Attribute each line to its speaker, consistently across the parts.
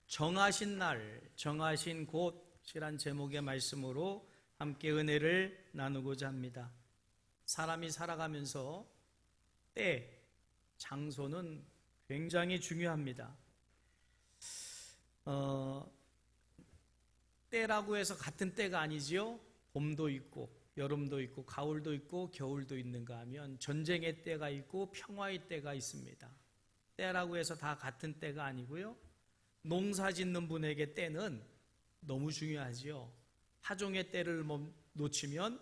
Speaker 1: 정하신 날, 정하신 곳이란 제목의 말씀으로 함께 은혜를 나누고자 합니다. 사람이 살아가면서 때, 장소는 굉장히 중요합니다. 때라고 해서 같은 때가 아니지요. 봄도 있고 여름도 있고 가을도 있고 겨울도 있는가 하면 전쟁의 때가 있고 평화의 때가 있습니다. 때라고 해서 다 같은 때가 아니고요. 농사 짓는 분에게 때는 너무 중요하지요. 하종의 때를 놓치면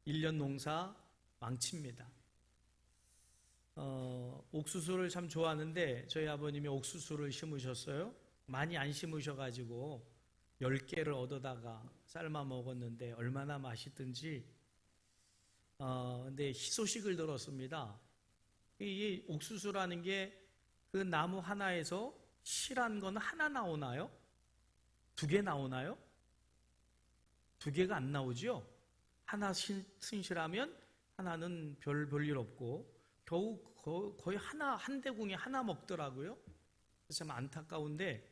Speaker 1: 1년 농사 망칩니다. 옥수수를 참 좋아하는데 저희 아버님이 옥수수를 심으셨어요. 많이 안 심으셔가지고 10개를 얻어다가 삶아 먹었는데 얼마나 맛있든지. 근데 희소식을 들었습니다. 이 옥수수라는 게 그 나무 하나에서 실한 건 하나 나오나요? 2개 나오나요? 2개가 안 나오죠? 하나 순실하면 하나는 별일 없고 겨우 거의 한 대궁에 하나 먹더라고요. 그래서 참 안타까운데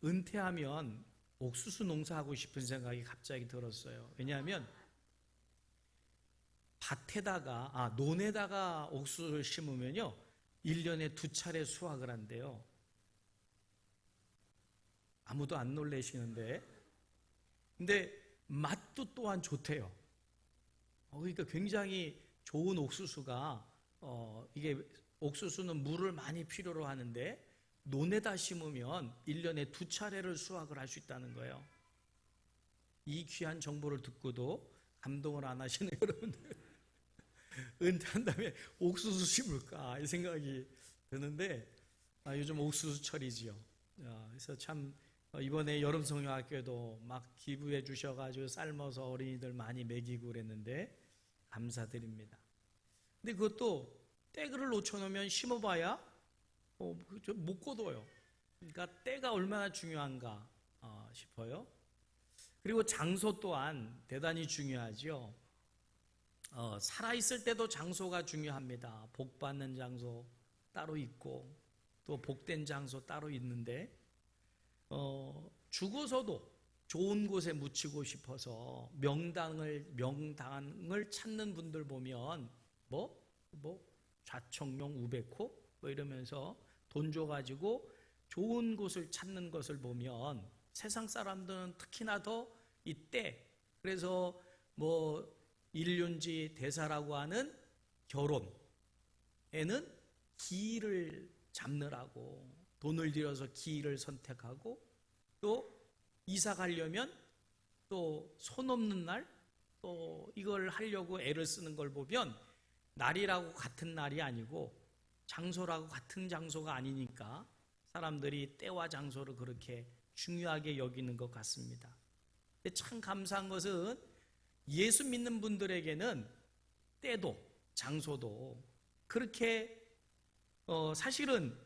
Speaker 1: 은퇴하면 옥수수 농사하고 싶은 생각이 갑자기 들었어요. 왜냐하면 논에다가 옥수수를 심으면요 1년에 2차례 수확을 한대요. 아무도 안 놀라시는데, 근데 맛도 또한 좋대요. 그러니까 굉장히 좋은 옥수수가 이게 옥수수는 물을 많이 필요로 하는데 논에다 심으면 1년에 2차례를 수확을 할 수 있다는 거예요. 이 귀한 정보를 듣고도 감동을 안 하시는 여러분들, 은퇴한 다음에 옥수수 심을까 이 생각이 드는데 요즘 옥수수철이지요. 그래서 참 이번에 여름성경학교에도 막 기부해 주셔가지고 삶아서 어린이들 많이 먹이고 그랬는데 감사드립니다. 근데 그것도 때를 놓쳐놓으면 심어봐야 못 거둬요. 그러니까 때가 얼마나 중요한가 싶어요. 그리고 장소 또한 대단히 중요하죠. 살아있을 때도 장소가 중요합니다. 복 받는 장소 따로 있고 또 복된 장소 따로 있는데 죽어서도 좋은 곳에 묻히고 싶어서 명당을 찾는 분들 보면 좌청룡 우백호 이러면서 돈 줘가지고 좋은 곳을 찾는 것을 보면 세상 사람들은 특히나 더 이때 그래서 일륜지 대사라고 하는 결혼에는 기일을 잡느라고 돈을 들여서 기일을 선택하고 또 이사 가려면 또 손 없는 날 또 이걸 하려고 애를 쓰는 걸 보면 날이라고 같은 날이 아니고 장소라고 같은 장소가 아니니까 사람들이 때와 장소를 그렇게 중요하게 여기는 것 같습니다. 근데 참 감사한 것은 예수 믿는 분들에게는 때도 장소도 그렇게 사실은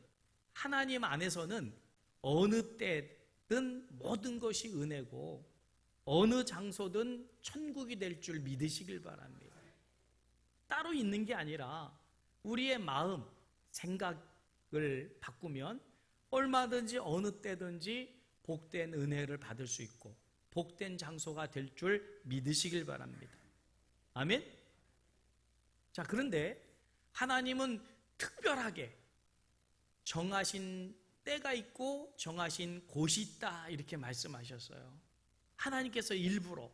Speaker 1: 하나님 안에서는 어느 때든 모든 것이 은혜고 어느 장소든 천국이 될 줄 믿으시길 바랍니다. 따로 있는 게 아니라 우리의 마음, 생각을 바꾸면 얼마든지 어느 때든지 복된 은혜를 받을 수 있고 복된 장소가 될 줄 믿으시길 바랍니다. 아멘? 자, 그런데 하나님은 특별하게 정하신 때가 있고 정하신 곳이 있다 이렇게 말씀하셨어요. 하나님께서 일부러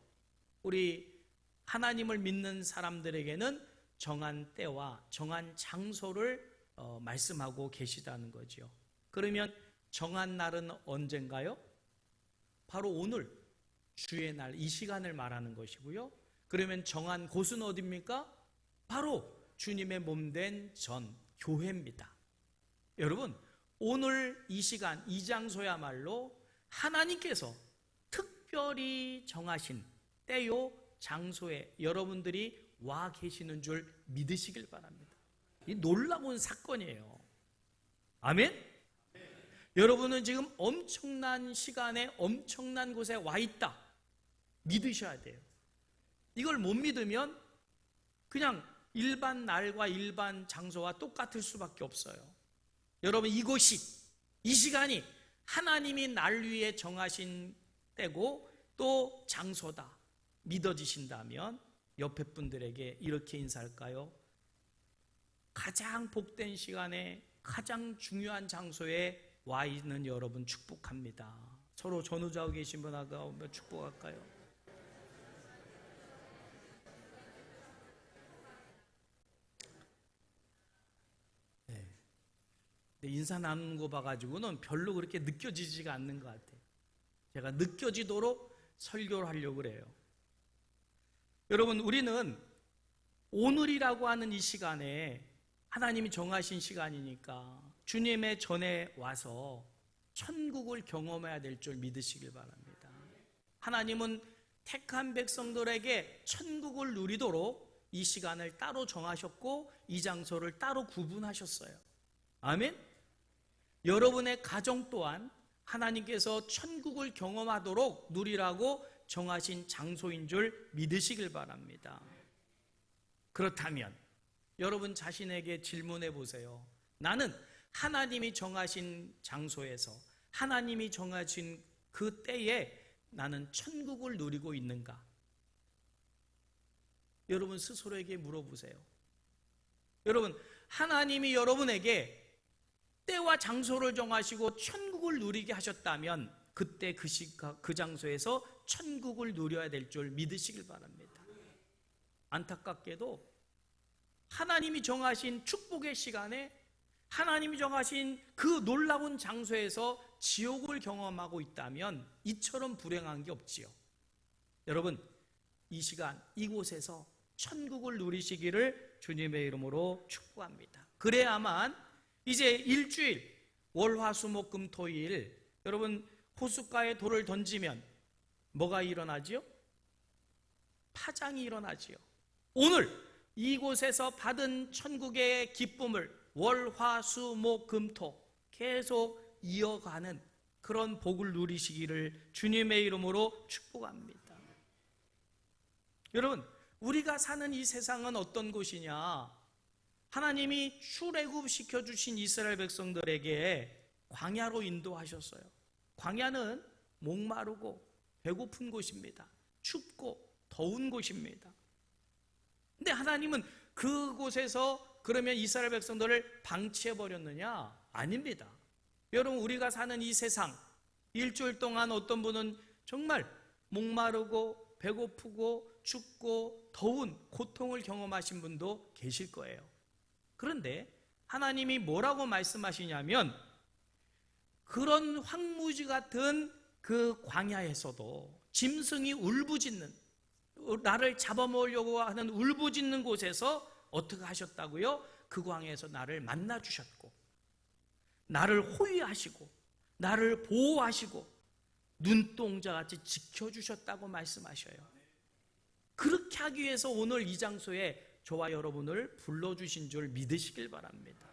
Speaker 1: 우리 하나님을 믿는 사람들에게는 정한 때와 정한 장소를 말씀하고 계시다는 거죠. 그러면 정한 날은 언젠가요? 바로 오늘 주의 날, 이 시간을 말하는 것이고요. 그러면 정한 곳은 어디입니까? 바로 주님의 몸된 교회입니다. 여러분, 오늘 이 시간, 이 장소야말로 하나님께서 특별히 정하신 때요, 장소에 여러분들이 와 계시는 줄 믿으시길 바랍니다. 이 놀라운 사건이에요. 아멘? 여러분은 지금 엄청난 시간에 엄청난 곳에 와 있다. 믿으셔야 돼요. 이걸 못 믿으면 그냥 일반 날과 일반 장소와 똑같을 수밖에 없어요. 여러분, 이곳이, 이 시간이 하나님이 날 위해 정하신 때고 또 장소다 믿어지신다면 옆에 분들에게 이렇게 인사할까요? 가장 복된 시간에 가장 중요한 장소에 와 있는 여러분 축복합니다. 서로 전후좌우 계신 분하고 축복할까요? 네. 인사 나누는 거 봐가지고는 별로 그렇게 느껴지지가 않는 것 같아요. 제가 느껴지도록 설교를 하려고 그래요. 여러분, 우리는 오늘이라고 하는 이 시간에 하나님이 정하신 시간이니까 주님의 전에 와서 천국을 경험해야 될 줄 믿으시길 바랍니다. 하나님은 택한 백성들에게 천국을 누리도록 이 시간을 따로 정하셨고 이 장소를 따로 구분하셨어요. 아멘? 여러분의 가정 또한 하나님께서 천국을 경험하도록 누리라고 정하신 장소인 줄 믿으시길 바랍니다. 그렇다면 여러분 자신에게 질문해 보세요. 나는 하나님이 정하신 장소에서 하나님이 정하신 그 때에 나는 천국을 누리고 있는가? 여러분 스스로에게 물어보세요. 여러분, 하나님이 여러분에게 때와 장소를 정하시고 천국을 누리게 하셨다면 그때 그 장소에서 천국을 누려야 될 줄 믿으시길 바랍니다. 안타깝게도 하나님이 정하신 축복의 시간에 하나님이 정하신 그 놀라운 장소에서 지옥을 경험하고 있다면 이처럼 불행한 게 없지요. 여러분, 이 시간 이곳에서 천국을 누리시기를 주님의 이름으로 축복합니다. 그래야만 이제 일주일 월화수목금토일 여러분 호숫가에 돌을 던지면 뭐가 일어나지요? 파장이 일어나지요. 오늘 이곳에서 받은 천국의 기쁨을 월화수목금토 계속 이어가는 그런 복을 누리시기를 주님의 이름으로 축복합니다. 여러분, 우리가 사는 이 세상은 어떤 곳이냐? 하나님이 출애굽시켜 주신 이스라엘 백성들에게 광야로 인도하셨어요. 광야는 목마르고 배고픈 곳입니다. 춥고 더운 곳입니다. 근데 하나님은 그곳에서 그러면 이스라엘 백성들을 방치해 버렸느냐? 아닙니다. 여러분, 우리가 사는 이 세상 일주일 동안 어떤 분은 정말 목마르고 배고프고 춥고 더운 고통을 경험하신 분도 계실 거예요. 그런데 하나님이 뭐라고 말씀하시냐면 그런 황무지 같은 그 광야에서도 짐승이 울부짖는 나를 잡아먹으려고 하는 울부짖는 곳에서 어떻게 하셨다고요? 그 광야에서 나를 만나 주셨고 나를 호위하시고 나를 보호하시고 눈동자같이 지켜주셨다고 말씀하셔요. 그렇게 하기 위해서 오늘 이 장소에 저와 여러분을 불러주신 줄 믿으시길 바랍니다.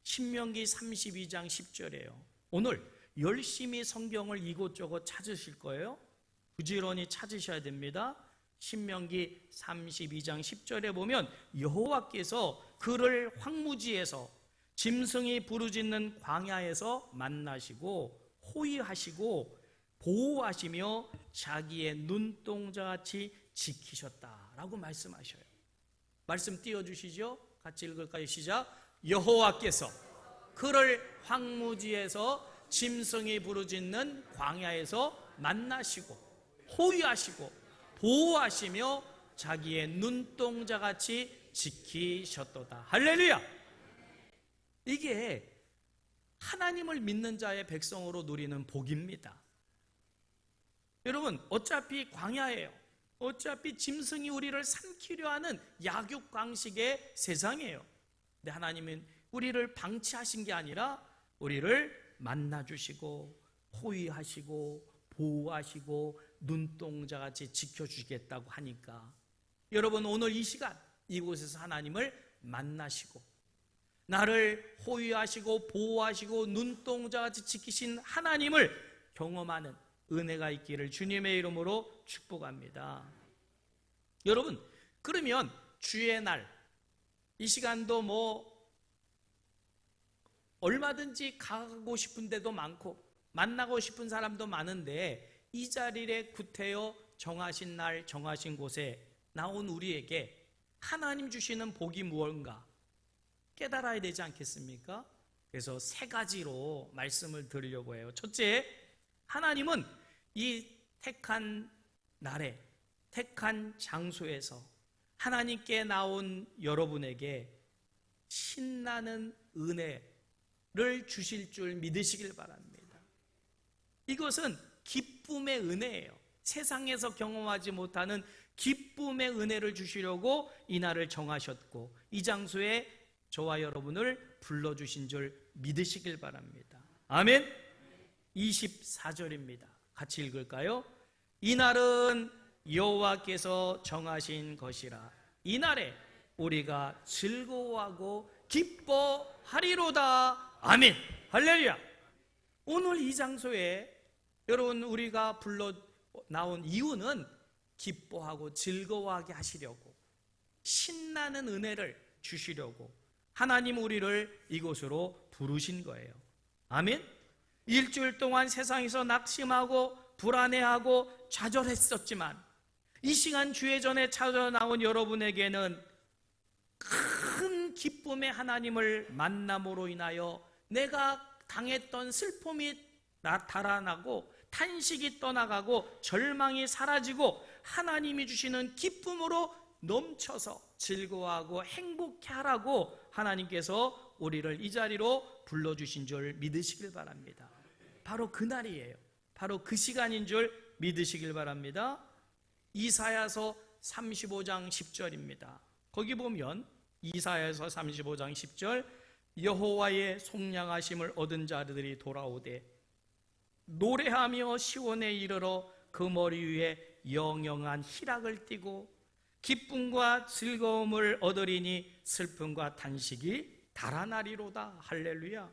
Speaker 1: 신명기 32장 10절이에요. 오늘 열심히 성경을 이곳저곳 찾으실 거예요. 부지런히 찾으셔야 됩니다. 신명기 32장 10절에 보면 여호와께서 그를 황무지에서 짐승이 부르짖는 광야에서 만나시고 호위하시고 보호하시며 자기의 눈동자같이 지키셨다라고 말씀하셔요. 말씀 띄워주시죠. 같이 읽을까요? 시작. 여호와께서 그를 황무지에서 짐승이 부르짖는 광야에서 만나시고 호위하시고 보호하시며 자기의 눈동자같이 지키셨도다. 할렐루야. 이게 하나님을 믿는 자의 백성으로 누리는 복입니다. 여러분, 어차피 광야예요. 어차피 짐승이 우리를 삼키려 하는 약육강식의 세상이에요. 근데 하나님은 우리를 방치하신 게 아니라 우리를 만나주시고 호위하시고 보호하시고 눈동자같이 지켜주시겠다고 하니까 여러분, 오늘 이 시간 이곳에서 하나님을 만나시고 나를 호위하시고 보호하시고 눈동자같이 지키신 하나님을 경험하는 은혜가 있기를 주님의 이름으로 축복합니다. 여러분, 그러면 주의 날 이 시간도 얼마든지 가고 싶은 데도 많고 만나고 싶은 사람도 많은데 이 자리에 구태여 정하신 날 정하신 곳에 나온 우리에게 하나님 주시는 복이 무언가 깨달아야 되지 않겠습니까? 그래서 세 가지로 말씀을 드리려고 해요. 첫째, 하나님은 이 택한 날에 택한 장소에서 하나님께 나온 여러분에게 신나는 은혜를 주실 줄 믿으시길 바랍니다. 이것은 기쁨의 은혜예요. 세상에서 경험하지 못하는 기쁨의 은혜를 주시려고 이 날을 정하셨고 이 장소에 저와 여러분을 불러주신 줄 믿으시길 바랍니다. 아멘. 24절입니다. 같이 읽을까요? 이날은 여호와께서 정하신 것이라 이 날에 우리가 즐거워하고 기뻐하리로다. 아멘. 할렐루야. 오늘 이 장소에 여러분 우리가 불러 나온 이유는 기뻐하고 즐거워하게 하시려고 신나는 은혜를 주시려고 하나님 우리를 이곳으로 부르신 거예요. 아멘. 일주일 동안 세상에서 낙심하고 불안해하고 좌절했었지만 이 시간 주의 전에 찾아 나온 여러분에게는 큰 기쁨의 하나님을 만남으로 인하여 내가 당했던 슬픔이 달아나고 탄식이 떠나가고 절망이 사라지고 하나님이 주시는 기쁨으로 넘쳐서 즐거워하고 행복해 하라고 하나님께서 우리를 이 자리로 불러주신 줄 믿으시길 바랍니다. 바로 그 날이에요. 바로 그 시간인 줄 믿으시길 바랍니다. 이사야서 35장 10절입니다. 거기 보면 이사야서 35장 10절 여호와의 속량하심을 얻은 자들이 돌아오되 노래하며 시온에 이르러 그 머리 위에 영영한 희락을 띠고 기쁨과 즐거움을 얻으리니 슬픔과 탄식이 달아나리로다. 할렐루야.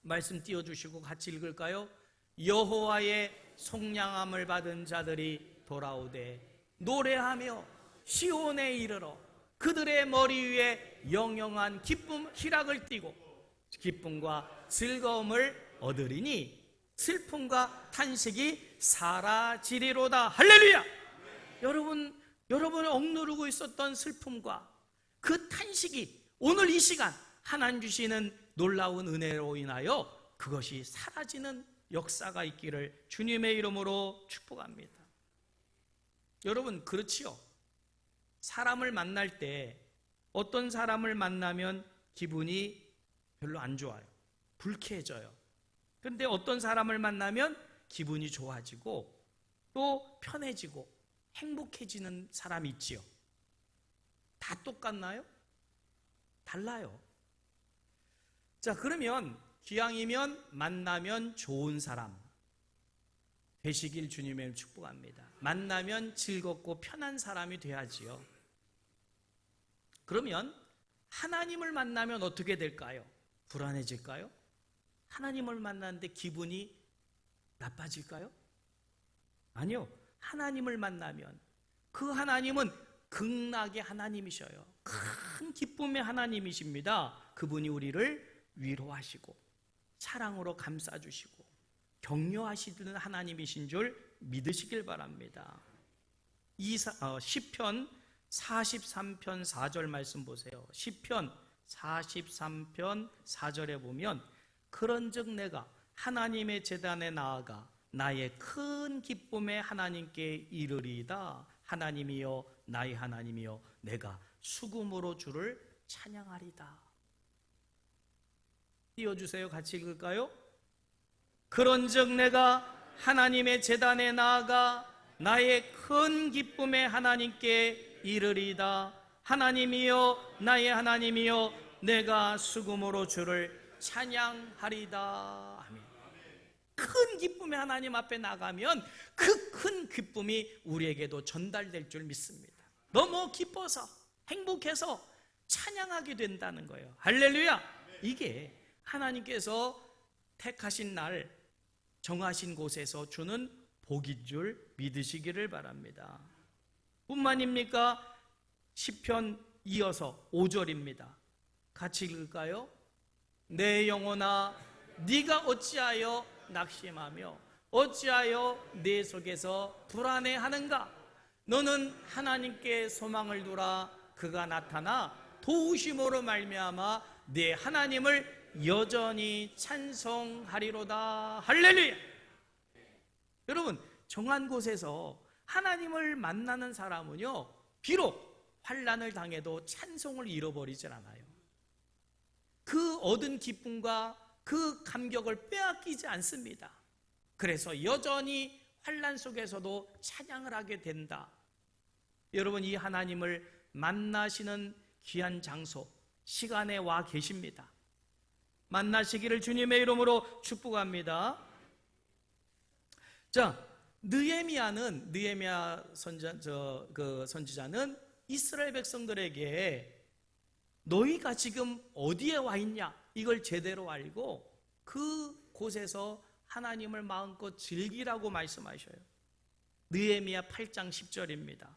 Speaker 1: 말씀 띄워주시고 같이 읽을까요? 여호와의 속량함을 받은 자들이 돌아오되 노래하며 시온에 이르러 그들의 머리 위에 영영한 기쁨 희락을 띠고 기쁨과 즐거움을 얻으리니 슬픔과 탄식이 사라지리로다. 할렐루야. 여러분을 억누르고 있었던 슬픔과 그 탄식이 오늘 이 시간 하나님 주시는 놀라운 은혜로 인하여 그것이 사라지는 역사가 있기를 주님의 이름으로 축복합니다. 여러분 그렇지요. 사람을 만날 때 어떤 사람을 만나면 기분이 별로 안 좋아요. 불쾌해져요. 그런데 어떤 사람을 만나면 기분이 좋아지고 또 편해지고 행복해지는 사람이 있지요. 다 똑같나요? 달라요. 자, 그러면 기왕이면 만나면 좋은 사람 되시길 주님의 축복합니다. 만나면 즐겁고 편한 사람이 돼야지요. 그러면 하나님을 만나면 어떻게 될까요? 불안해질까요? 하나님을 만났는데 기분이 나빠질까요? 아니요. 하나님을 만나면 그 하나님은 극락의 하나님이셔요. 큰 기쁨의 하나님이십니다. 그분이 우리를 위로하시고 사랑으로 감싸주시고 격려하시는 하나님이신 줄 믿으시길 바랍니다. 시편 43편 4절 말씀 보세요. 시편 43편 4절에 보면 그런즉 내가 하나님의 제단에 나아가 나의 큰 기쁨에 하나님께 이르리이다. 하나님이여 나의 하나님이여 내가 수금으로 주를 찬양하리다. 띄워주세요. 같이 읽을까요? 그런즉 내가 하나님의 제단에 나아가 나의 큰 기쁨에 하나님께 이르리이다. 하나님이여 나의 하나님이여 내가 수금으로 주를 찬양하리다. 아멘. 큰 기쁨의 하나님 앞에 나가면 그 큰 기쁨이 우리에게도 전달될 줄 믿습니다. 너무 기뻐서 행복해서 찬양하게 된다는 거예요. 할렐루야. 이게 하나님께서 택하신 날 정하신 곳에서 주는 복인 줄 믿으시기를 바랍니다. 뿐만입니까? 시편 이어서 5절입니다. 같이 읽을까요? 내 영혼아 네가 어찌하여 낙심하며 어찌하여 내 속에서 불안해하는가? 너는 하나님께 소망을 두라. 그가 나타나 도우심으로 말미암아 내 하나님을 여전히 찬송하리로다. 할렐루야. 여러분, 정한 곳에서 하나님을 만나는 사람은요, 비록 환난을 당해도 찬송을 잃어버리질 않아요. 그 얻은 기쁨과 그 감격을 빼앗기지 않습니다. 그래서 여전히 환난 속에서도 찬양을 하게 된다. 여러분, 이 하나님을 만나시는 귀한 장소, 시간에 와 계십니다. 만나시기를 주님의 이름으로 축복합니다. 자, 느헤미야 선지자는 이스라엘 백성들에게 너희가 지금 어디에 와 있냐, 이걸 제대로 알고 그 곳에서 하나님을 마음껏 즐기라고 말씀하셔요. 느헤미야 8장 10절입니다.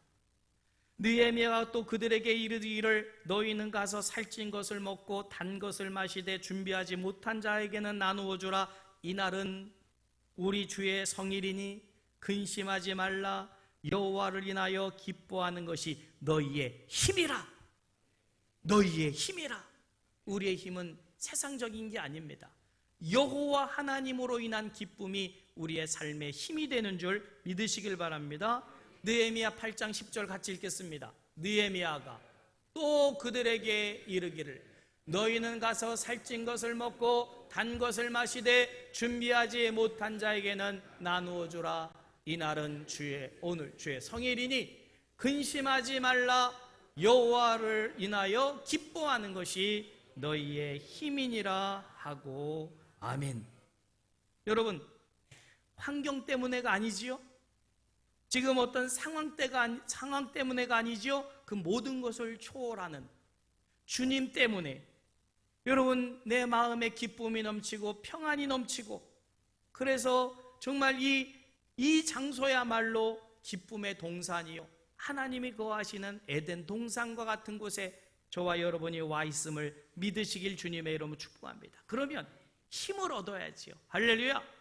Speaker 1: 느헤미야가 또 그들에게 이르기를 너희는 가서 살찐 것을 먹고 단 것을 마시되 준비하지 못한 자에게는 나누어 주라. 이날은 우리 주의 성일이니 근심하지 말라. 여호와를 인하여 기뻐하는 것이 너희의 힘이라. 너희의 힘이라. 우리의 힘은 세상적인 게 아닙니다. 여호와 하나님으로 인한 기쁨이 우리의 삶의 힘이 되는 줄 믿으시길 바랍니다. 느헤미야 8장 10절 같이 읽겠습니다. 느헤미야가 또 그들에게 이르기를 너희는 가서 살찐 것을 먹고 단 것을 마시되 준비하지 못한 자에게는 나누어 주라. 이날은 오늘 주의 성일이니 근심하지 말라. 여호와를 인하여 기뻐하는 것이 너희의 힘이니라 하고. 아멘. 여러분, 환경 때문에가 아니지요. 지금 어떤 상황 때문에가 아니지요. 그 모든 것을 초월하는 주님 때문에 여러분, 내 마음에 기쁨이 넘치고 평안이 넘치고, 그래서 정말 이 장소야말로 기쁨의 동산이요, 하나님이 거하시는 에덴 동산과 같은 곳에 저와 여러분이 와 있음을 믿으시길 주님의 이름으로 축복합니다. 그러면 힘을 얻어야지요. 할렐루야.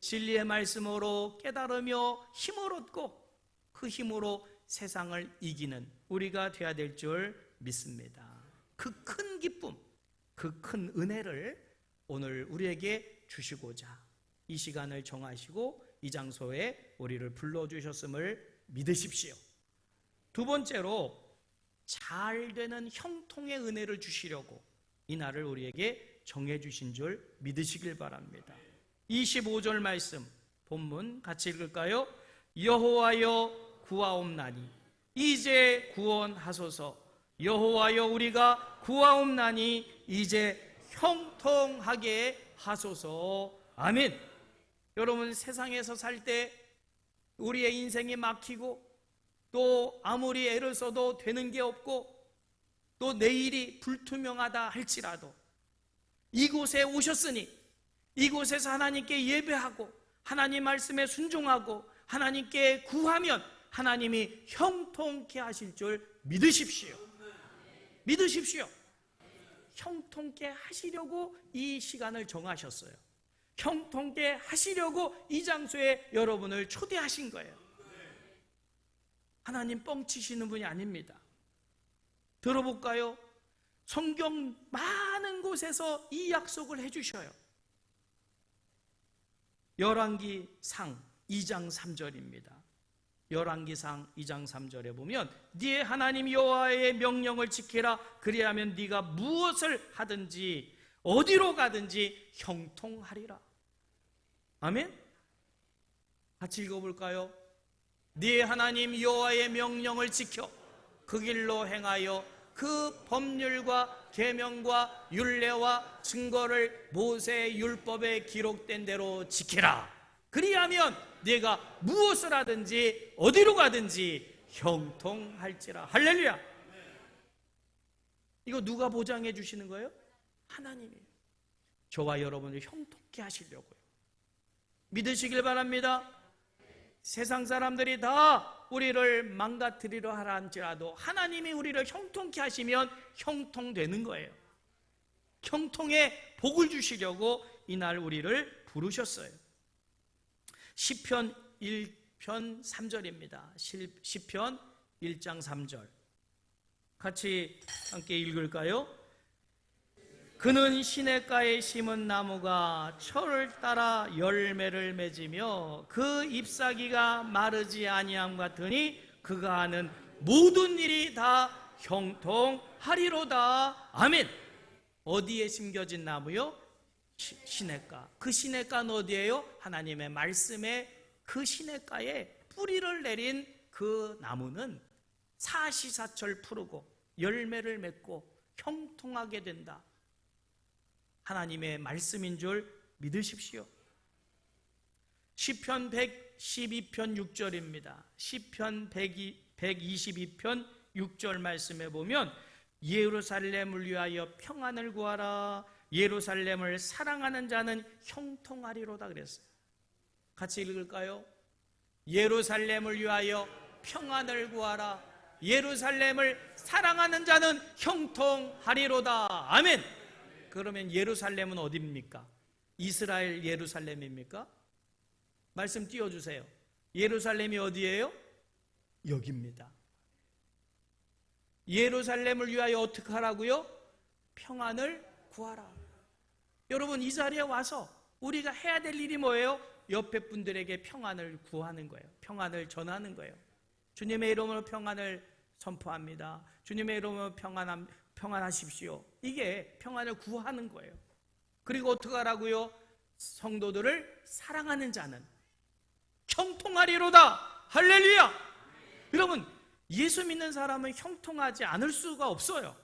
Speaker 1: 진리의 말씀으로 깨달으며 힘을 얻고 그 힘으로 세상을 이기는 우리가 되어야 될 줄 믿습니다. 그 큰 기쁨, 그 큰 은혜를 오늘 우리에게 주시고자 이 시간을 정하시고 이 장소에 우리를 불러주셨음을 믿으십시오. 두 번째로 잘 되는 형통의 은혜를 주시려고 이 날을 우리에게 정해주신 줄 믿으시길 바랍니다. 25절 말씀 본문 같이 읽을까요? 여호와여 구하옵나니 이제 구원하소서. 여호와여 우리가 구하옵나니 이제 형통하게 하소서. 아멘. 여러분, 세상에서 살 때 우리의 인생이 막히고 또 아무리 애를 써도 되는 게 없고 또 내일이 불투명하다 할지라도 이곳에 오셨으니 이곳에서 하나님께 예배하고 하나님 말씀에 순종하고 하나님께 구하면 하나님이 형통케 하실 줄 믿으십시오. 믿으십시오. 형통케 하시려고 이 시간을 정하셨어요. 형통케 하시려고 이 장소에 여러분을 초대하신 거예요. 하나님 뻥치시는 분이 아닙니다. 들어볼까요? 성경 많은 곳에서 이 약속을 해주셔요. 열왕기상 2장 3절입니다. 열왕기상 2장 3절에 보면 네 하나님 여호와의 명령을 지키라. 그리하면 네가 무엇을 하든지 어디로 가든지 형통하리라. 아멘. 같이 읽어볼까요? 네 하나님 여호와의 명령을 지켜 그 길로 행하여 그 법률과 계명과 율례와 증거를 모세의 율법에 기록된 대로 지키라. 그리하면 네가 무엇을 하든지 어디로 가든지 형통할지라. 할렐루야. 이거 누가 보장해 주시는 거예요? 하나님이에요. 저와 여러분을 형통케 하시려고요. 믿으시길 바랍니다. 세상 사람들이 다 우리를 망가뜨리려 하라 할지라도 하나님이 우리를 형통케 하시면 형통되는 거예요. 형통의 복을 주시려고 이날 우리를 부르셨어요. 시편 1편 3절입니다. 시편 1장 3절 같이 함께 읽을까요? 그는 시냇가에 심은 나무가 철을 따라 열매를 맺으며 그 잎사귀가 마르지 아니함 같으니 그가 하는 모든 일이 다 형통하리로다. 아멘. 어디에 심겨진 나무요? 시냇가. 그 시냇가는 어디예요? 하나님의 말씀에 그 시냇가에 뿌리를 내린 그 나무는 사시사철 푸르고 열매를 맺고 형통하게 된다. 하나님의 말씀인 줄 믿으십시오. 시편 112편 6절입니다. 시편 122편 6절 말씀에 보면 예루살렘을 위하여 평안을 구하라. 예루살렘을 사랑하는 자는 형통하리로다 그랬어요. 같이 읽을까요? 예루살렘을 위하여 평안을 구하라. 예루살렘을 사랑하는 자는 형통하리로다. 아멘. 그러면 예루살렘은 어디입니까? 이스라엘 예루살렘입니까? 말씀 띄워주세요. 예루살렘이 어디예요? 여기입니다. 예루살렘을 위하여 어떻게 하라고요? 평안을 구하라. 여러분, 이 자리에 와서 우리가 해야 될 일이 뭐예요? 옆에 분들에게 평안을 구하는 거예요. 평안을 전하는 거예요. 주님의 이름으로 평안을 선포합니다. 주님의 이름으로 평안하십시오. 이게 평안을 구하는 거예요. 그리고 어떻게 하라고요? 성도들을 사랑하는 자는 형통하리로다. 할렐루야. 여러분, 예수 믿는 사람은 형통하지 않을 수가 없어요.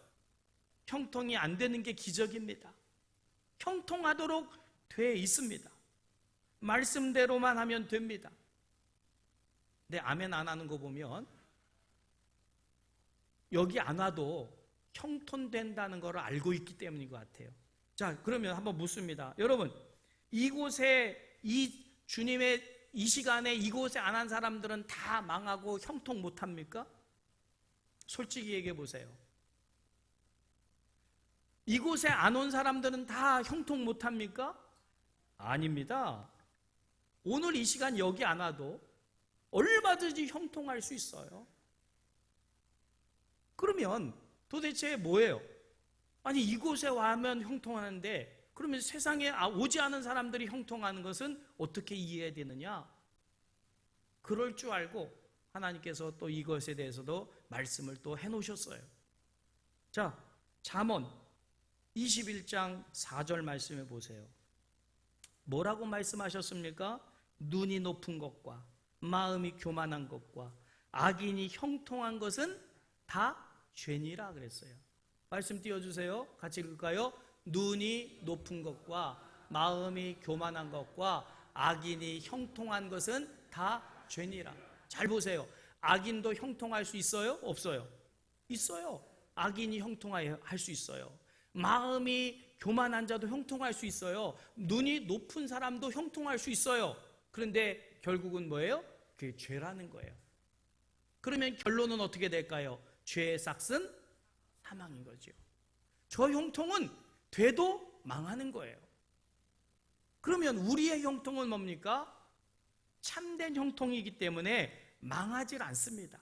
Speaker 1: 형통이 안 되는 게 기적입니다. 형통하도록 돼 있습니다. 말씀대로만 하면 됩니다. 근데 아멘 안 하는 거 보면 여기 안 와도 형통된다는 걸 알고 있기 때문인 것 같아요. 자, 그러면 한번 묻습니다. 여러분, 이곳에 주님의 이 시간에 이곳에 안 한 사람들은 다 망하고 형통 못합니까? 솔직히 얘기해 보세요. 이곳에 안 온 사람들은 다 형통 못합니까? 아닙니다. 오늘 이 시간 여기 안 와도 얼마든지 형통할 수 있어요. 그러면 도대체 뭐예요? 아니, 이곳에 와면 형통하는데 그러면 세상에 오지 않은 사람들이 형통하는 것은 어떻게 이해해야 되느냐? 그럴 줄 알고 하나님께서 또 이것에 대해서도 말씀을 또 해놓으셨어요. 자, 잠언 21장 4절 말씀해 보세요. 뭐라고 말씀하셨습니까? 눈이 높은 것과 마음이 교만한 것과 악인이 형통한 것은 다 죄니라 그랬어요. 말씀 띄워주세요. 같이 읽을까요? 눈이 높은 것과 마음이 교만한 것과 악인이 형통한 것은 다 죄니라. 잘 보세요. 악인도 형통할 수 있어요? 없어요? 있어요. 악인이 형통할 수 있어요. 마음이 교만한 자도 형통할 수 있어요. 눈이 높은 사람도 형통할 수 있어요. 그런데 결국은 뭐예요? 그게 죄라는 거예요. 그러면 결론은 어떻게 될까요? 죄의 삭은 사망인 거죠. 저 형통은 돼도 망하는 거예요. 그러면 우리의 형통은 뭡니까? 참된 형통이기 때문에 망하질 않습니다.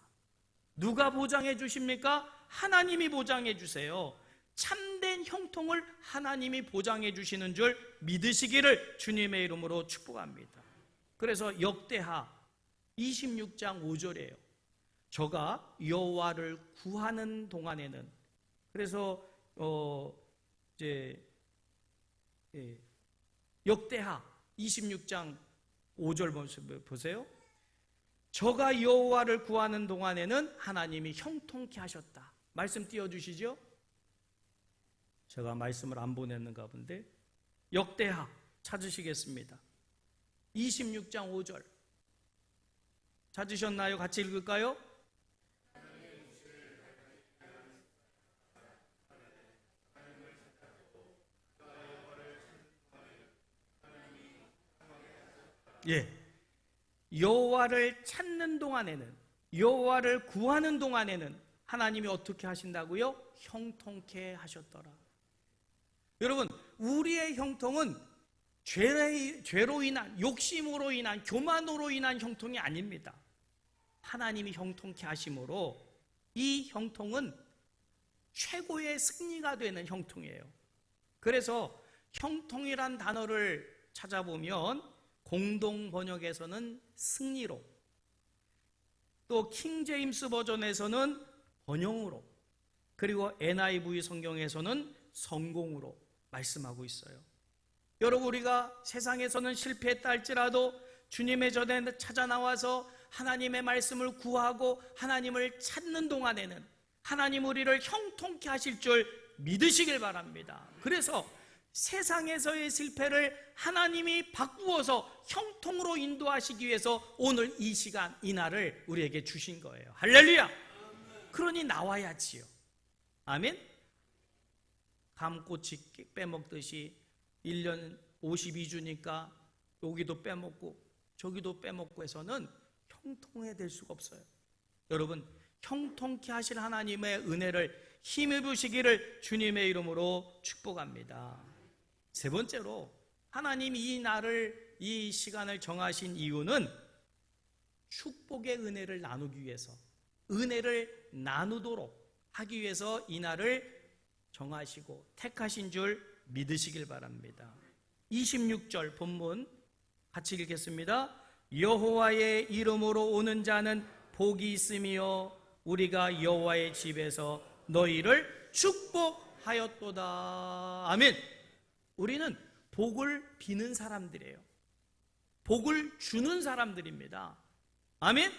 Speaker 1: 누가 보장해 주십니까? 하나님이 보장해 주세요. 참된 형통을 하나님이 보장해 주시는 줄 믿으시기를 주님의 이름으로 축복합니다. 그래서 역대하 26장 5절이에요. 저가 여호와를 구하는 동안에는, 그래서 역대하 26장 5절 보세요. 저가 여호와를 구하는 동안에는 하나님이 형통케 하셨다. 말씀 띄워주시죠. 제가 말씀을 안 보냈는가 본데 역대하 찾으시겠습니다. 26장 5절 찾으셨나요? 같이 읽을까요? 예, 여호와를 찾는 동안에는, 여호와를 구하는 동안에는 하나님이 어떻게 하신다고요? 형통케 하셨더라. 여러분, 우리의 형통은 죄로 인한, 욕심으로 인한, 교만으로 인한 형통이 아닙니다. 하나님이 형통케 하심으로 이 형통은 최고의 승리가 되는 형통이에요. 그래서 형통이란 단어를 찾아보면 공동 번역에서는 승리로, 또 킹제임스 버전에서는 번영으로, 그리고 NIV 성경에서는 성공으로 말씀하고 있어요. 여러분, 우리가 세상에서는 실패했다 할지라도 주님의 전에 찾아 나와서 하나님의 말씀을 구하고 하나님을 찾는 동안에는 하나님 우리를 형통케 하실 줄 믿으시길 바랍니다. 그래서 세상에서의 실패를 하나님이 바꾸어서 형통으로 인도하시기 위해서 오늘 이 시간, 이 날을 우리에게 주신 거예요. 할렐루야! 그러니 나와야지요. 아멘? 감꼬치 빼먹듯이 1년 52주니까 여기도 빼먹고 저기도 빼먹고 해서는 형통해 될 수가 없어요. 여러분, 형통케 하실 하나님의 은혜를 힘입으시기를 주님의 이름으로 축복합니다. 세 번째로, 하나님이 이 날을, 이 시간을 정하신 이유는 축복의 은혜를 나누기 위해서, 은혜를 나누도록 하기 위해서 이 날을 정하시고 택하신 줄 믿으시길 바랍니다. 26절 본문 같이 읽겠습니다. 여호와의 이름으로 오는 자는 복이 있으며 우리가 여호와의 집에서 너희를 축복하였도다. 아멘. 우리는 복을 비는 사람들이에요. 복을 주는 사람들입니다. 아멘.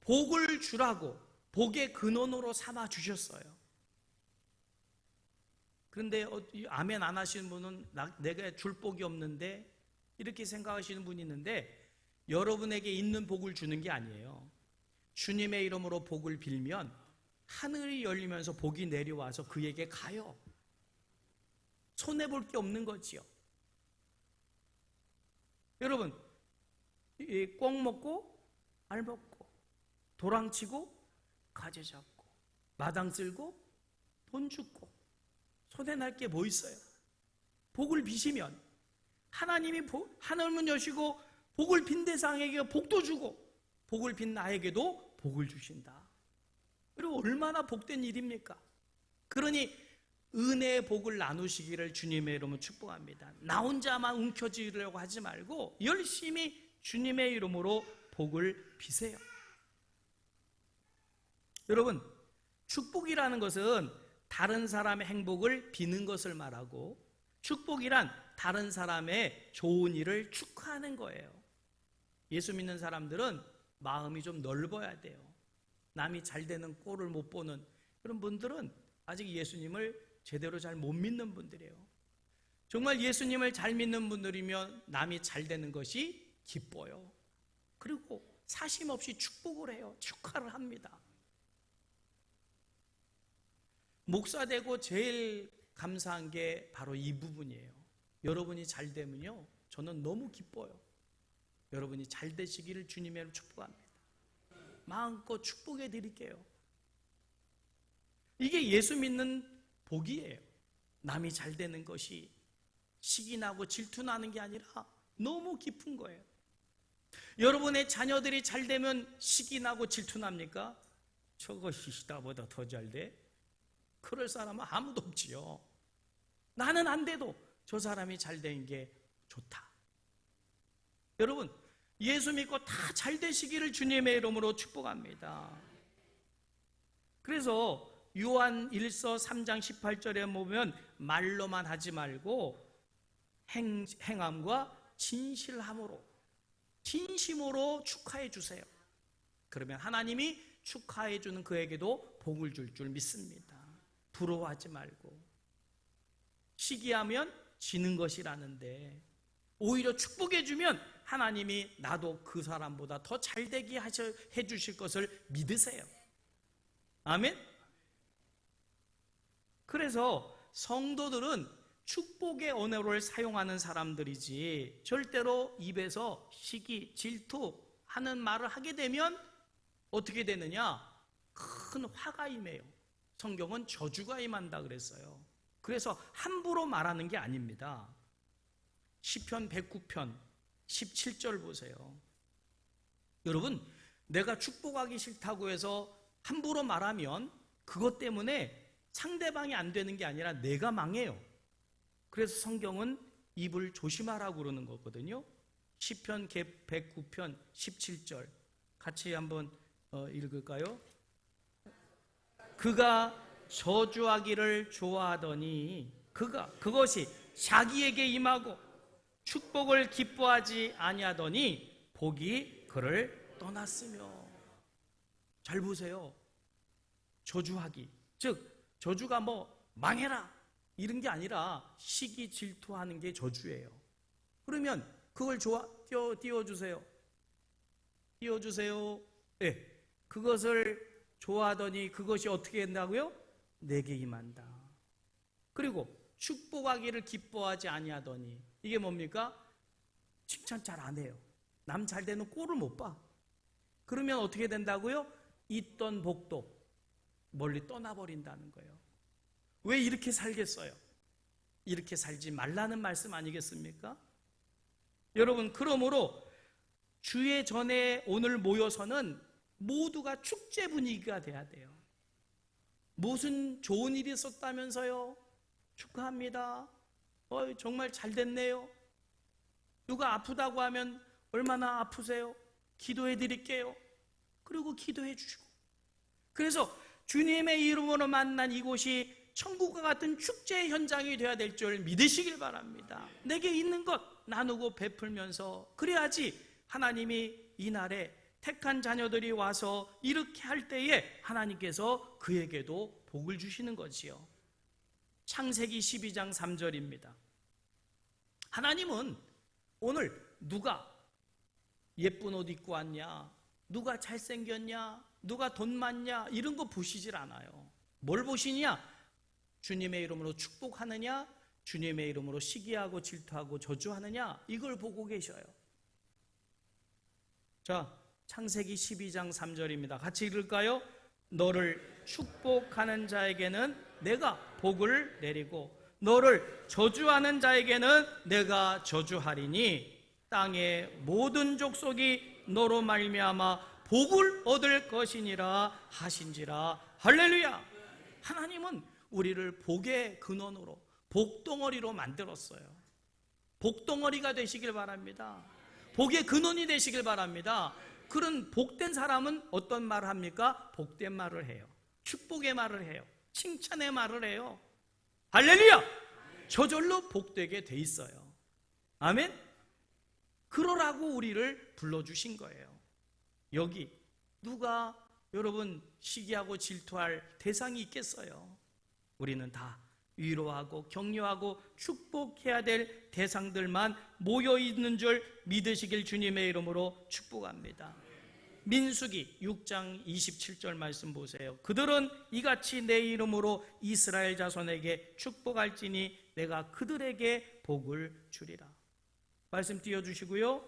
Speaker 1: 복을 주라고 복의 근원으로 삼아 주셨어요. 그런데 아멘 안 하시는 분은 내가 줄 복이 없는데 이렇게 생각하시는 분이 있는데, 여러분에게 있는 복을 주는 게 아니에요. 주님의 이름으로 복을 빌면 하늘이 열리면서 복이 내려와서 그에게 가요. 손해볼 게 없는 거지요. 여러분, 꽁 먹고 알 먹고 도랑치고 가재 잡고 마당 쓸고 돈 줍고 손해날 게 뭐 있어요? 복을 비시면 하나님이 하늘문 여시고 복을 빈 대상에게 복도 주고 복을 빈 나에게도 복을 주신다. 그리고 얼마나 복된 일입니까? 그러니 은혜의 복을 나누시기를 주님의 이름으로 축복합니다. 나 혼자만 움켜쥐려고 하지 말고 열심히 주님의 이름으로 복을 비세요. 여러분, 축복이라는 것은 다른 사람의 행복을 비는 것을 말하고, 축복이란 다른 사람의 좋은 일을 축하하는 거예요. 예수 믿는 사람들은 마음이 좀 넓어야 돼요. 남이 잘 되는 꼴을 못 보는 그런 분들은 아직 예수님을 제대로 잘 못 믿는 분들이에요. 정말 예수님을 잘 믿는 분들이면 남이 잘 되는 것이 기뻐요. 그리고 사심 없이 축복을 해요. 축하를 합니다. 목사 되고 제일 감사한 게 바로 이 부분이에요. 여러분이 잘 되면요, 저는 너무 기뻐요. 여러분이 잘 되시기를 주님의 축복합니다. 마음껏 축복해 드릴게요. 이게 예수 믿는 복이에요. 남이 잘 되는 것이 시기나고 질투나는 게 아니라 너무 기쁜 거예요. 여러분의 자녀들이 잘 되면 시기나고 질투납니까? 저것이 나보다 더 잘 돼? 그럴 사람은 아무도 없지요. 나는 안 돼도 저 사람이 잘 된 게 좋다. 여러분, 예수 믿고 다 잘 되시기를 주님의 이름으로 축복합니다. 그래서 요한 1서 3장 18절에 보면 말로만 하지 말고 행함과 진심으로 축하해 주세요. 그러면 하나님이 축하해 주는 그에게도 복을 줄 줄 믿습니다. 부러워하지 말고, 시기하면 지는 것이라는데 오히려 축복해 주면 하나님이 나도 그 사람보다 더 잘되게 해 주실 것을 믿으세요. 아멘. 그래서 성도들은 축복의 언어를 사용하는 사람들이지, 절대로 입에서 시기, 질투하는 말을 하게 되면 어떻게 되느냐? 큰 화가 임해요. 성경은 저주가 임한다 그랬어요. 그래서 함부로 말하는 게 아닙니다. 시편 109편 17절 보세요. 여러분, 내가 축복하기 싫다고 해서 함부로 말하면 그것 때문에 상대방이 안 되는 게 아니라 내가 망해요. 그래서 성경은 입을 조심하라고 그러는 거거든요. 시편 109편 17절 같이 한번 읽을까요? 그가 저주하기를 좋아하더니 그것이 자기에게 임하고 축복을 기뻐하지 아니하더니 복이 그를 떠났으며. 잘 보세요. 저주하기, 즉 저주가 뭐 망해라 이런 게 아니라 시기 질투하는 게 저주예요. 그러면 그걸 띄워주세요. 띄워주세요. 네. 그것을 좋아하더니 그것이 어떻게 된다고요? 내게 임한다. 그리고 축복하기를 기뻐하지 아니하더니, 이게 뭡니까? 칭찬 잘 안 해요. 남 잘 되는 꼴을 못 봐. 그러면 어떻게 된다고요? 있던 복도 멀리 떠나버린다는 거예요. 왜 이렇게 살겠어요? 이렇게 살지 말라는 말씀 아니겠습니까? 여러분, 그러므로 주의 전에 오늘 모여서는 모두가 축제 분위기가 돼야 돼요. 무슨 좋은 일이 있었다면서요? 축하합니다. 정말 잘 됐네요. 누가 아프다고 하면 얼마나 아프세요? 기도해 드릴게요. 그리고 기도해 주시고. 그래서 주님의 이름으로 만난 이곳이 천국과 같은 축제의 현장이 되어야 될 줄 믿으시길 바랍니다. 내게 있는 것 나누고 베풀면서, 그래야지 하나님이 이날에 택한 자녀들이 와서 이렇게 할 때에 하나님께서 그에게도 복을 주시는 거지요. 창세기 12장 3절입니다. 하나님은 오늘 누가 예쁜 옷 입고 왔냐, 누가 잘생겼냐, 누가 돈 많냐 이런 거 보시질 않아요. 뭘 보시냐? 주님의 이름으로 축복하느냐, 주님의 이름으로 시기하고 질투하고 저주하느냐, 이걸 보고 계셔요. 자, 창세기 12장 3절입니다. 같이 읽을까요? 너를 축복하는 자에게는 내가 복을 내리고 너를 저주하는 자에게는 내가 저주하리니 땅의 모든 족속이 너로 말미암아 복을 얻을 것이니라 하신지라. 할렐루야. 하나님은 우리를 복의 근원으로, 복덩어리로 만들었어요. 복덩어리가 되시길 바랍니다. 복의 근원이 되시길 바랍니다. 그런 복된 사람은 어떤 말을 합니까? 복된 말을 해요. 축복의 말을 해요. 칭찬의 말을 해요. 할렐루야! 저절로 복되게 돼 있어요. 아멘? 그러라고 우리를 불러주신 거예요. 여기 누가 여러분 시기하고 질투할 대상이 있겠어요? 우리는 다 위로하고 격려하고 축복해야 될 대상들만 모여있는 줄 믿으시길 주님의 이름으로 축복합니다. 민수기 6장 27절 말씀 보세요. 그들은 이같이 내 이름으로 이스라엘 자손에게 축복할지니 내가 그들에게 복을 주리라. 말씀 띄워주시고요.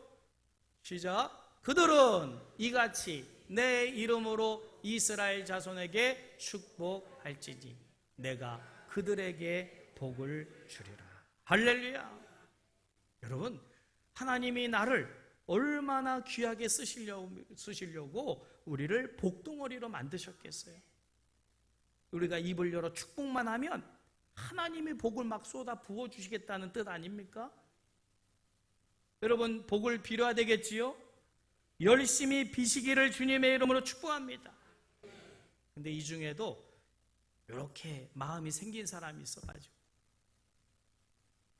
Speaker 1: 시작. 그들은 이같이 내 이름으로 이스라엘 자손에게 축복할지니 내가 그들에게 복을 주리라. 할렐루야. 여러분, 하나님이 나를 얼마나 귀하게 쓰시려고 우리를 복덩어리로 만드셨겠어요? 우리가 입을 열어 축복만 하면 하나님이 복을 막 쏟아 부어주시겠다는 뜻 아닙니까? 여러분, 복을 빌어야 되겠지요? 열심히 비시기를 주님의 이름으로 축복합니다. 근데 이 중에도 이렇게 마음이 생긴 사람이 있어가지고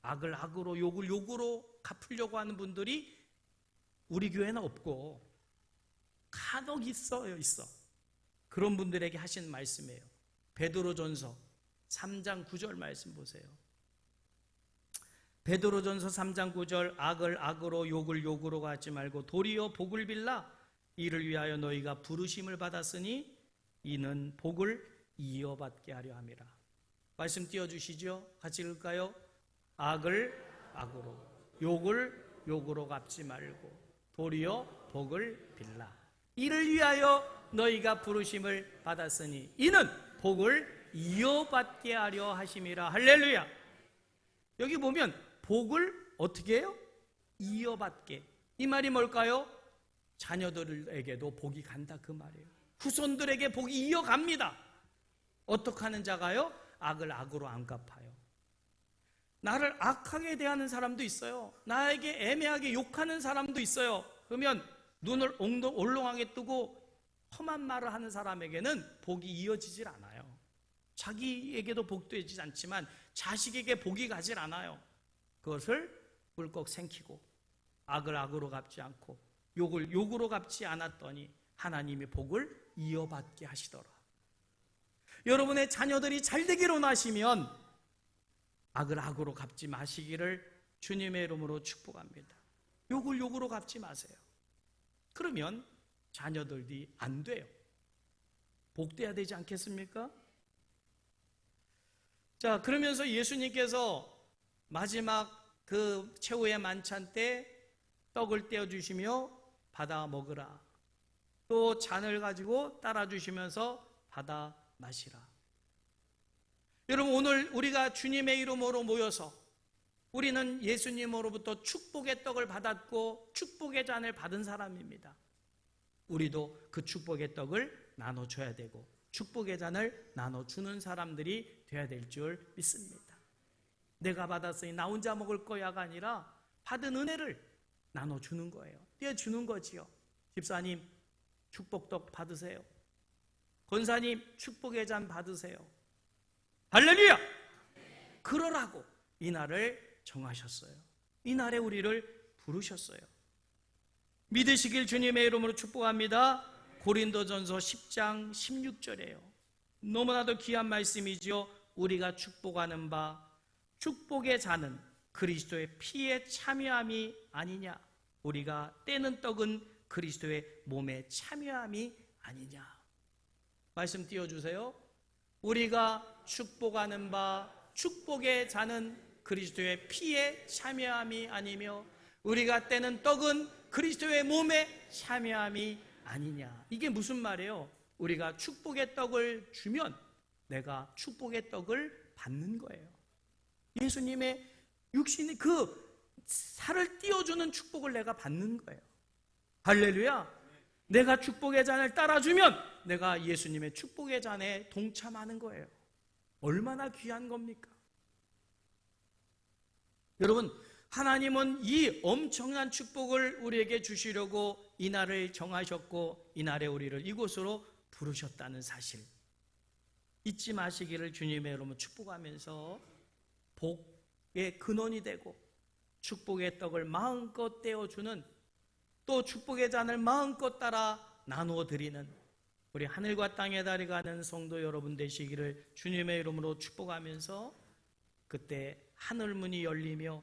Speaker 1: 악을 악으로 욕을 욕으로 갚으려고 하는 분들이 우리 교회는 없고 간혹 있어. 그런 분들에게 하신 말씀이에요. 베드로전서 3장 9절 말씀 보세요. 베드로전서 3장 9절 악을 악으로 욕을 욕으로 하지 말고 도리어 복을 빌라. 이를 위하여 너희가 부르심을 받았으니 이는 복을 이어받게 하려 함이라. 말씀 띄워주시죠. 같이 읽을까요? 악을 악으로 욕을 욕으로 갚지 말고 도리어 복을 빌라. 이를 위하여 너희가 부르심을 받았으니 이는 복을 이어받게 하려 하심이라. 할렐루야. 여기 보면 복을 어떻게 해요? 이어받게. 이 말이 뭘까요? 자녀들에게도 복이 간다 그 말이에요. 후손들에게 복이 이어갑니다. 어떻게 하는 자가요? 악을 악으로 안 갚아요. 나를 악하게 대하는 사람도 있어요. 나에게 애매하게 욕하는 사람도 있어요. 그러면 눈을 올롱하게 뜨고 험한 말을 하는 사람에게는 복이 이어지질 않아요. 자기에게도 복되지 않지만 자식에게 복이 가질 않아요. 그것을 꿀꺽 생기고 악을 악으로 갚지 않고 욕을 욕으로 갚지 않았더니 하나님이 복을 이어받게 하시더라. 여러분의 자녀들이 잘되기로 나시면 악을 악으로 갚지 마시기를 주님의 이름으로 축복합니다. 욕을 욕으로 갚지 마세요. 그러면 자녀들이 안 돼요. 복돼야 되지 않겠습니까? 자, 그러면서 예수님께서 마지막 그 최후의 만찬 때 떡을 떼어주시며 받아 먹으라. 또 잔을 가지고 따라주시면서 받아 마시라. 여러분, 오늘 우리가 주님의 이름으로 모여서 우리는 예수님으로부터 축복의 떡을 받았고 축복의 잔을 받은 사람입니다. 우리도 그 축복의 떡을 나눠줘야 되고 축복의 잔을 나눠주는 사람들이 돼야 될 줄 믿습니다. 내가 받았으니 나 혼자 먹을 거야가 아니라 받은 은혜를 나눠주는 거예요. 떼어주는 거지요. 집사님, 축복떡 받으세요. 권사님, 축복의 잔 받으세요. 할렐루야! 그러라고 이 날을 정하셨어요. 이 날에 우리를 부르셨어요. 믿으시길 주님의 이름으로 축복합니다. 고린도전서 10장 16절이에요. 너무나도 귀한 말씀이죠. 우리가 축복하는 바 축복의 잔은 그리스도의 피에 참여함이 아니냐. 우리가 떼는 떡은 그리스도의 몸에 참여함이 아니냐. 말씀 띄워주세요. 우리가 축복하는 바 축복의 잔은 그리스도의 피에 참여함이 아니며 우리가 떼는 떡은 그리스도의 몸에 참여함이 아니냐. 이게 무슨 말이에요? 우리가 축복의 떡을 주면 내가 축복의 떡을 받는 거예요. 예수님의 육신이 그 살을 띄워주는 축복을 내가 받는 거예요. 할렐루야. 내가 축복의 잔을 따라주면 내가 예수님의 축복의 잔에 동참하는 거예요. 얼마나 귀한 겁니까? 여러분, 하나님은 이 엄청난 축복을 우리에게 주시려고 이 날을 정하셨고 이 날에 우리를 이곳으로 부르셨다는 사실 잊지 마시기를 주님의 이름으로 축복하면서 복의 근원이 되고 축복의 떡을 마음껏 떼어주는 또 축복의 잔을 마음껏 따라 나누어 드리는 우리 하늘과 땅의 달이 가는 성도 여러분 되시기를 주님의 이름으로 축복하면서 그때 하늘문이 열리며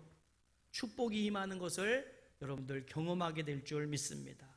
Speaker 1: 축복이 임하는 것을 여러분들 경험하게 될 줄 믿습니다.